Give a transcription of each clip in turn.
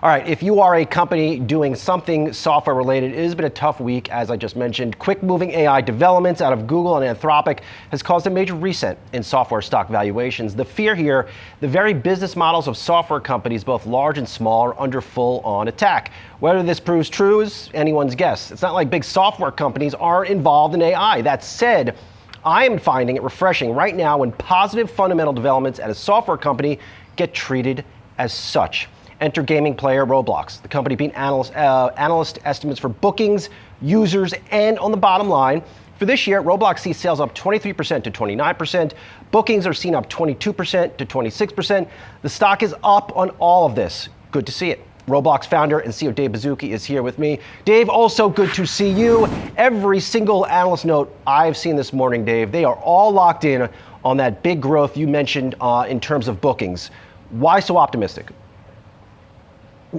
All right, if you are a company doing something software related, it has been a tough week, as I just mentioned. Quick moving AI developments out of Google and Anthropic has caused a major reset in software stock valuations. The fear here, the very business models of software companies, both large and small, are under full on attack. Whether this proves true is anyone's guess. It's not like big software companies aren't involved in AI. That said, I am finding it refreshing right now when positive fundamental developments at a software company get treated as such. Enter gaming player Roblox. The company beat analyst estimates for bookings, users, and on the bottom line. For this year, Roblox sees sales up 23% to 29%. Bookings are seen up 22% to 26%. The stock is up on all of this. Good to see it. Roblox founder and CEO Dave Baszucki is here with me. Dave, also good to see you. Every single analyst note I've seen this morning, Dave, they are all locked in on that big growth you mentioned in terms of bookings. Why so optimistic?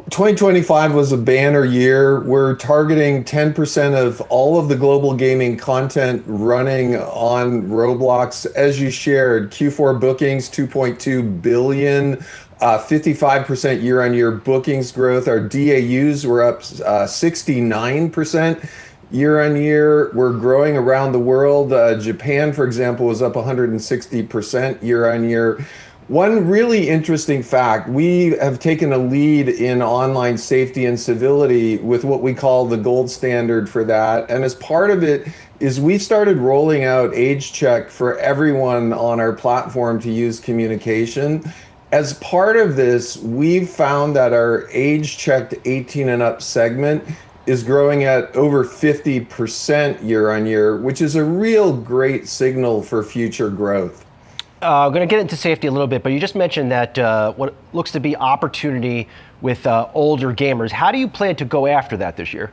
2025 was a banner year. We're targeting 10% of all of the global gaming content running on Roblox. As you shared, Q4 bookings, 2.2 billion, 55% year-on-year bookings growth. Our DAUs were up 69% year-on-year. We're growing around the world. Japan, for example, was up 160% year-on-year. One really interesting fact, we have taken a lead in online safety and civility with what we call the gold standard for that. And as part of it is we started rolling out age check for everyone on our platform to use communication. As part of this, we've found that our age checked 18 and up segment is growing at over 50% year on year, which is a real great signal for future growth. I'm going to get into safety a little bit, but you just mentioned that what looks to be opportunity with older gamers. How do you plan to go after that this year?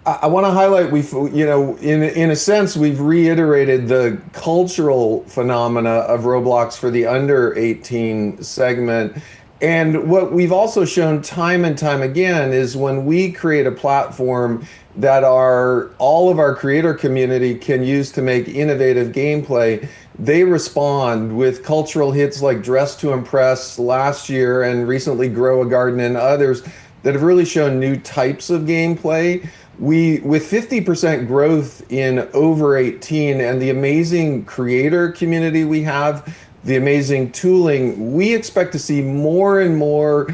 I want to highlight, in a sense, we've reiterated the cultural phenomena of Roblox for the under 18 segment. And what we've also shown time and time again is when we create a platform that all of our creator community can use to make innovative gameplay, they respond with cultural hits like Dress to Impress last year and recently Grow a Garden and others that have really shown new types of gameplay. With 50% growth in over 18 and the amazing creator community we have, the amazing tooling, we expect to see more and more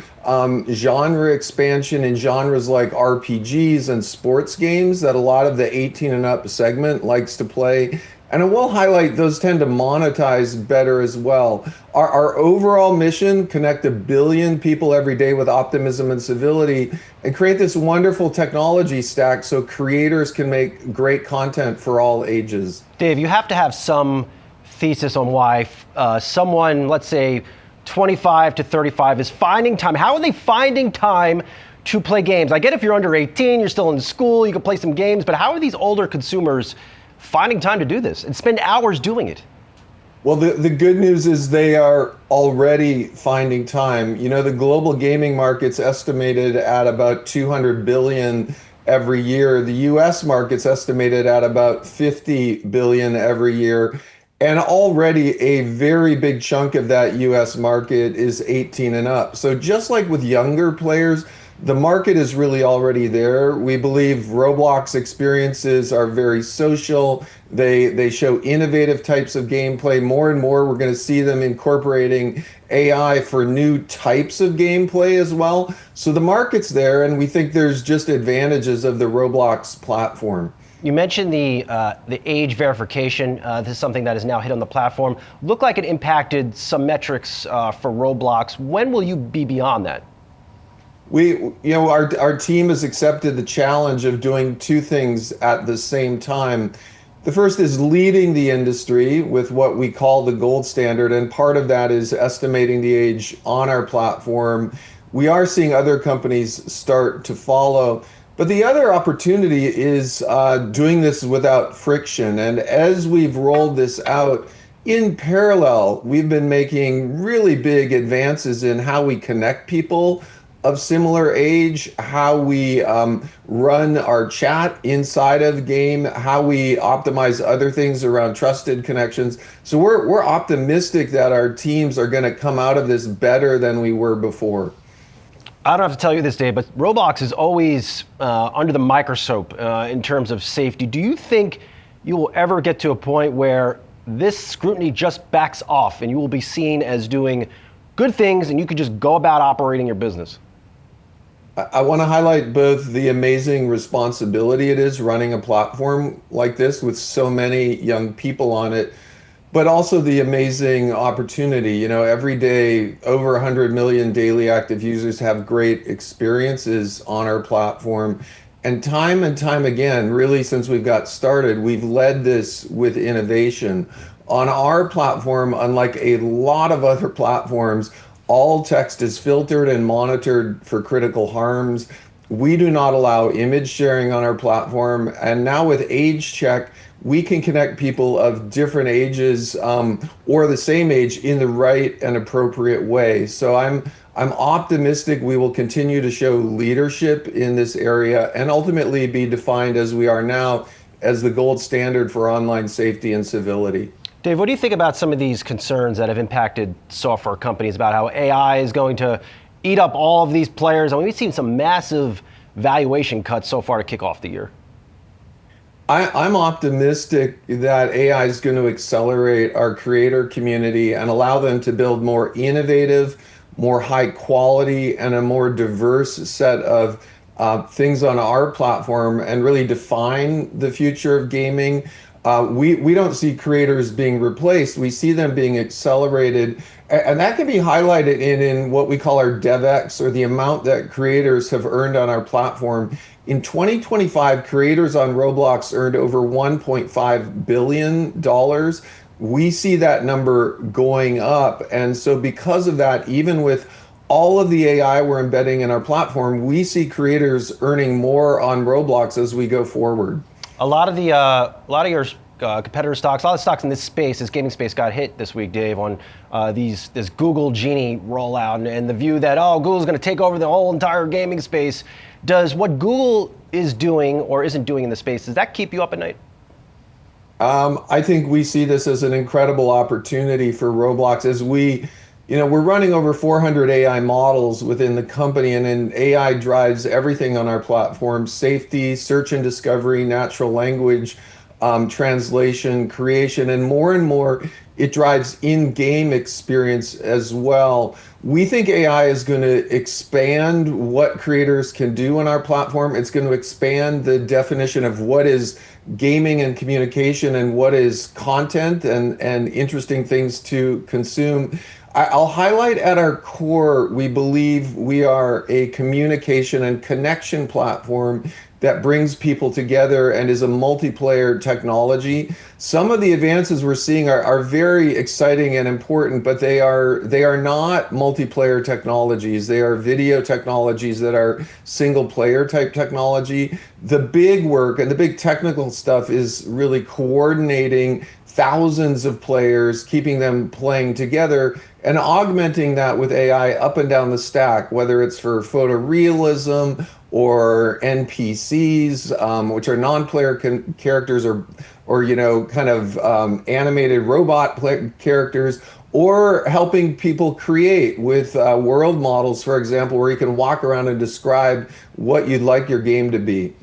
genre expansion in genres like RPGs and sports games that a lot of the 18 and up segment likes to play. And I will highlight those tend to monetize better as well. Our overall mission, connect 1 billion people every day with optimism and civility and create this wonderful technology stack so creators can make great content for all ages. Dave, you have to have some thesis on why someone, let's say 25 to 35, is finding time. How are they finding time to play games? I get if you're under 18, you're still in school, you can play some games, but how are these older consumers finding time to do this and spend hours doing it? Well, the good news is they are already finding time. The global gaming market's estimated at about 200 billion every year. The US market's estimated at about 50 billion every year. And already a very big chunk of that US market is 18 and up. So just like with younger players, the market is really already there. We believe Roblox experiences are very social. They show innovative types of gameplay. More and more, we're going to see them incorporating AI for new types of gameplay as well. So the market's there, and we think there's just advantages of the Roblox platform. You mentioned the age verification. This is something that is now hit on the platform. Looked like it impacted some metrics for Roblox. When will you be beyond that? Our team has accepted the challenge of doing two things at the same time. The first is leading the industry with what we call the gold standard, and part of that is estimating the age on our platform. We are seeing other companies start to follow. But the other opportunity is doing this without friction. And as we've rolled this out, in parallel, we've been making really big advances in how we connect people of similar age, how we run our chat inside of the game, how we optimize other things around trusted connections. So we're optimistic that our teams are going to come out of this better than we were before. I don't have to tell you this, Dave, but Roblox is always under the microscope in terms of safety. Do you think you will ever get to a point where this scrutiny just backs off and you will be seen as doing good things and you could just go about operating your business? I want to highlight both the amazing responsibility it is running a platform like this with so many young people on it, but also the amazing opportunity. You know, every day, over 100 million daily active users have great experiences on our platform. And time again, really, since we've got started, we've led this with innovation. On our platform, unlike a lot of other platforms, all text is filtered and monitored for critical harms. We do not allow image sharing on our platform. And now with Age Check, we can connect people of different ages or the same age in the right and appropriate way. So I'm optimistic we will continue to show leadership in this area and ultimately be defined as we are now as the gold standard for online safety and civility. Dave, what do you think about some of these concerns that have impacted software companies about how AI is going to eat up all of these players? I mean, we've seen some massive valuation cuts so far to kick off the year. I'm optimistic that AI is going to accelerate our creator community and allow them to build more innovative, more high quality, and a more diverse set of things on our platform and really define the future of gaming. We don't see creators being replaced. We see them being accelerated. And that can be highlighted in what we call our DevX, or the amount that creators have earned on our platform. In 2025, creators on Roblox earned over $1.5 billion. We see that number going up. And so because of that, even with all of the AI we're embedding in our platform, we see creators earning more on Roblox as we go forward. A lot of your competitor stocks, a lot of stocks in this space, this gaming space, got hit this week, Dave, on this Google Genie rollout and the view that, oh, Google's going to take over the whole entire gaming space. Does what Google is doing or isn't doing in the space, does that keep you up at night? I think we see this as an incredible opportunity for Roblox as we're running over 400 AI models within the company, and then AI drives everything on our platform: safety, search and discovery, natural language, translation, creation, and more it drives in-game experience as well. We think AI is going to expand what creators can do on our platform. It's going to expand the definition of what is gaming and communication and what is content and interesting things to consume. I'll highlight at our core, we believe we are a communication and connection platform that brings people together and is a multiplayer technology. Some of the advances we're seeing are very exciting and important, but they are not multiplayer technologies. They are video technologies that are single player type technology. The big work and the big technical stuff is really coordinating thousands of players, keeping them playing together, and augmenting that with AI up and down the stack, whether it's for photorealism or NPCs, which are non-player characters, or kind of animated robot characters, or helping people create with world models, for example, where you can walk around and describe what you'd like your game to be.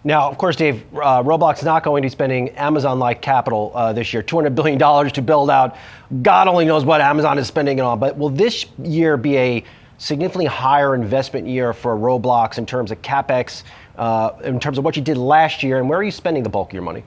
Now, of course, Dave, Roblox is not going to be spending Amazon-like capital this year, $200 billion to build out. God only knows what Amazon is spending it on. But will this year be a significantly higher investment year for Roblox in terms of CapEx, in terms of what you did last year, and where are you spending the bulk of your money?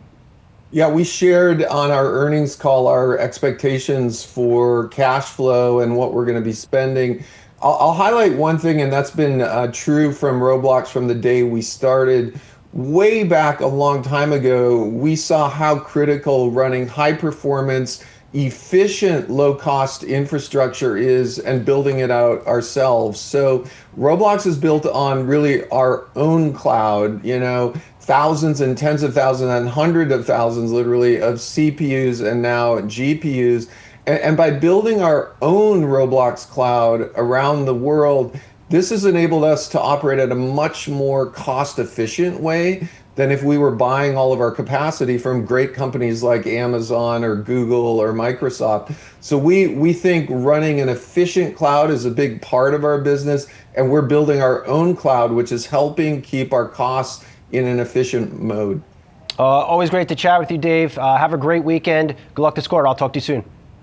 Yeah, we shared on our earnings call our expectations for cash flow and what we're going to be spending. I'll highlight one thing, and that's been true from Roblox from the day we started. Way back a long time ago, we saw how critical running high performance, efficient, low cost infrastructure is and building it out ourselves. So Roblox is built on really our own cloud, thousands and tens of thousands and hundreds of thousands literally of CPUs and now GPUs. And by building our own Roblox cloud around the world, this has enabled us to operate at a much more cost-efficient way than if we were buying all of our capacity from great companies like Amazon or Google or Microsoft. So we think running an efficient cloud is a big part of our business, and we're building our own cloud, which is helping keep our costs in an efficient mode. Always great to chat with you, Dave. Have a great weekend. Good luck this quarter. I'll talk to you soon.